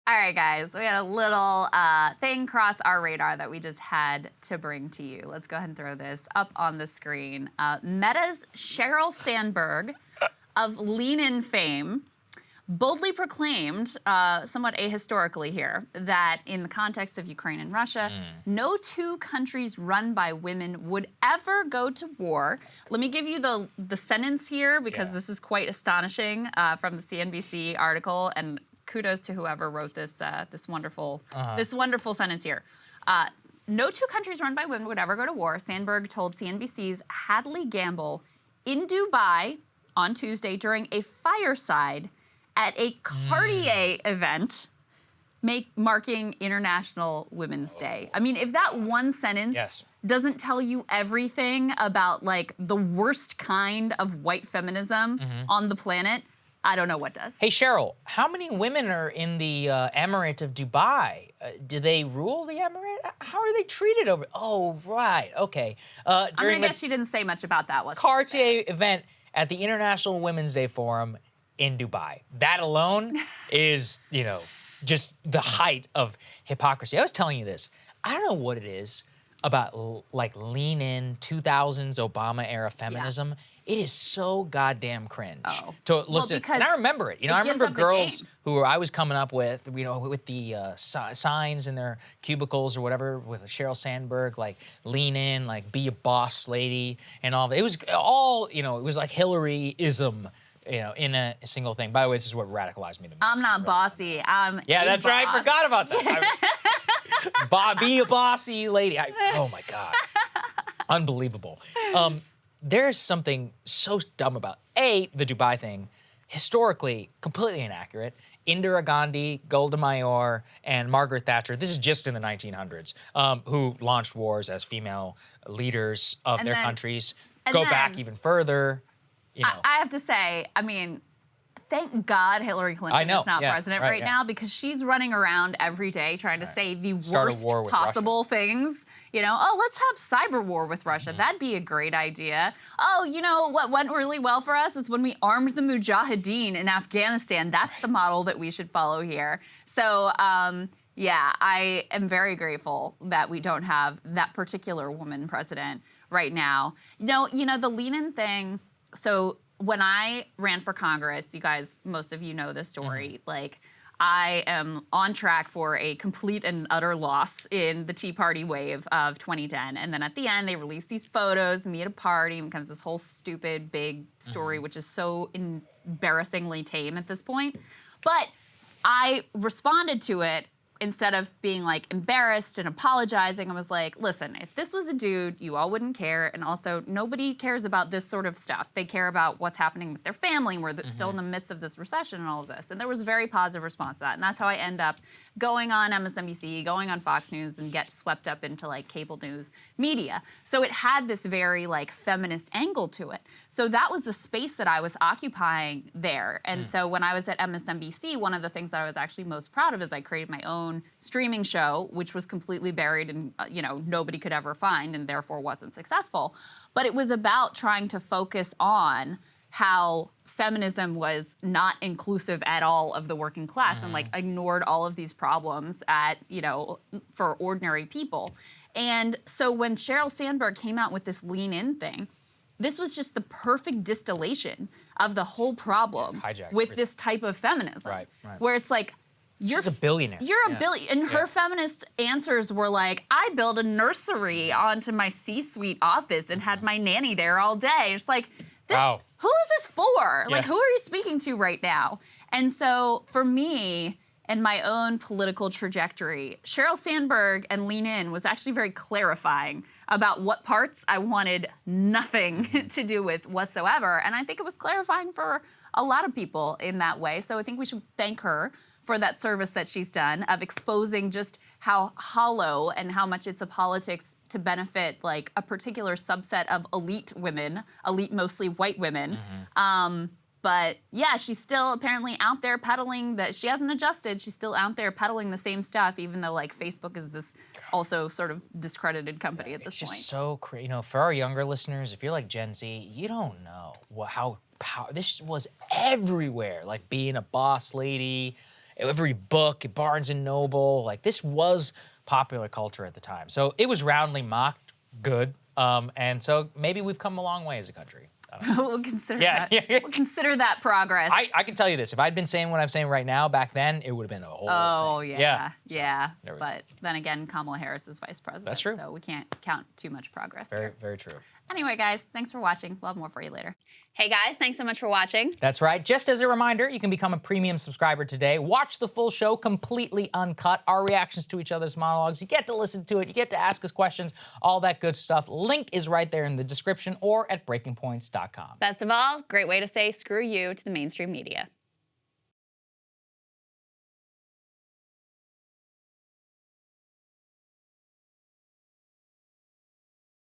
All right, guys, we had a little thing cross our radar that we just had to bring to you. Let's go ahead and throw this up on the screen. Meta's Sheryl Sandberg of Lean In fame boldly proclaimed, somewhat ahistorically here, that in the context of Ukraine and Russia, no two countries run by women would ever go to war. Let me give you the sentence here, because this is quite astonishing from the CNBC article, and kudos to whoever wrote this this wonderful sentence here. No two countries run by women would ever go to war, Sandberg told CNBC's Hadley Gamble in Dubai on Tuesday during a fireside at a Cartier event marking International Women's Day. I mean, if that one sentence doesn't tell you everything about like the worst kind of white feminism on the planet, I don't know what does. Hey, Cheryl, how many women are in the Emirate of Dubai? Do they rule the Emirate? How are they treated over? Oh, right, okay. I'm gonna guess she didn't say much about that, was she? Cartier event at the International Women's Day Forum in Dubai. That alone is, you know, just the height of hypocrisy. I was telling you this. I don't know what it is about like lean in 2000s Obama era feminism. It is so goddamn cringe to listen. And I remember it. You know, I remember girls who I was coming up with, you know, with the signs in their cubicles or whatever, with Sheryl Sandberg, like lean in, like be a boss lady, and all that. It was all, you know, it was like Hillary-ism, you know, in a single thing. By the way, this is what radicalized me the most. I'm not bossy. I'm that's boss. right. I forgot about that. Be a bossy lady. Oh my God. Unbelievable. There's something so dumb about the Dubai thing. Historically, completely inaccurate. Indira Gandhi, Golda Meir, and Margaret Thatcher, this is just in the 1900s, who launched wars as female leaders of their countries. Go back even further. You know. I have to say, I mean, thank God Hillary Clinton is not president right now, because she's running around every day trying to say the worst possible things. You know, oh, let's have cyber war with Russia. That'd be a great idea. Oh, you know what went really well for us is when we armed the Mujahideen in Afghanistan. That's the model that we should follow here. So, yeah, I am very grateful that we don't have that particular woman president right now. You know, the lean-in thing. So when I ran for Congress, you guys, most of you know this story, like I am on track for a complete and utter loss in the Tea Party wave of 2010. And then at the end, they released these photos of me at a party, and becomes this whole stupid big story, which is so embarrassingly tame at this point. But I responded to it. Instead of being like embarrassed and apologizing, I was like, listen, if this was a dude, you all wouldn't care. And also, nobody cares about this sort of stuff. They care about what's happening with their family, and we're still in the midst of this recession and all of this. And there was a very positive response to that. And that's how I end up going on MSNBC, going on Fox News, and get swept up into like cable news media. So it had this very like feminist angle to it. So that was the space that I was occupying there. And so when I was at MSNBC, one of the things that I was actually most proud of is I created my own streaming show, which was completely buried and you know, nobody could ever find, and therefore wasn't successful. But it was about trying to focus on how feminism was not inclusive at all of the working class and like ignored all of these problems you know, for ordinary people. And so when Sheryl Sandberg came out with this lean in thing, this was just the perfect distillation of the whole problem with this type of feminism, where it's like, she's a billionaire. You're a billionaire. And her feminist answers were like, I built a nursery onto my C-suite office and had my nanny there all day. It's like, who is this for? Like, who are you speaking to right now? And so for me and my own political trajectory, Sheryl Sandberg and Lean In was actually very clarifying about what parts I wanted nothing to do with whatsoever. And I think it was clarifying for a lot of people in that way. So I think we should thank her for that service that she's done of exposing just how hollow and how much it's a politics to benefit like a particular subset of elite women, elite mostly white women. But yeah, she's still apparently out there peddling that she hasn't adjusted. She's still out there peddling the same stuff, even though like Facebook is this also sort of discredited company at this point. It's just so crazy. You know, for our younger listeners, if you're like Gen Z, you don't know how this was everywhere. Like being a boss lady, every book at Barnes and Noble. Like, this was popular culture at the time. So it was roundly mocked. Good. And so maybe we've come a long way as a country. We'll consider that. We'll consider that progress. I can tell you this. If I'd been saying what I'm saying right now, back then, it would have been a whole thing. Yeah. But then again, Kamala Harris is vice president. That's true. So we can't count too much progress Very, here. very true. Anyway, guys, thanks for watching. We'll have more for you later. Hey, guys, thanks so much for watching. That's right. Just as a reminder, you can become a premium subscriber today. Watch the full show completely uncut, our reactions to each other's monologues. You get to listen to it. You get to ask us questions, all that good stuff. Link is right there in the description or at breakingpoints.com. Best of all, great way to say screw you to the mainstream media.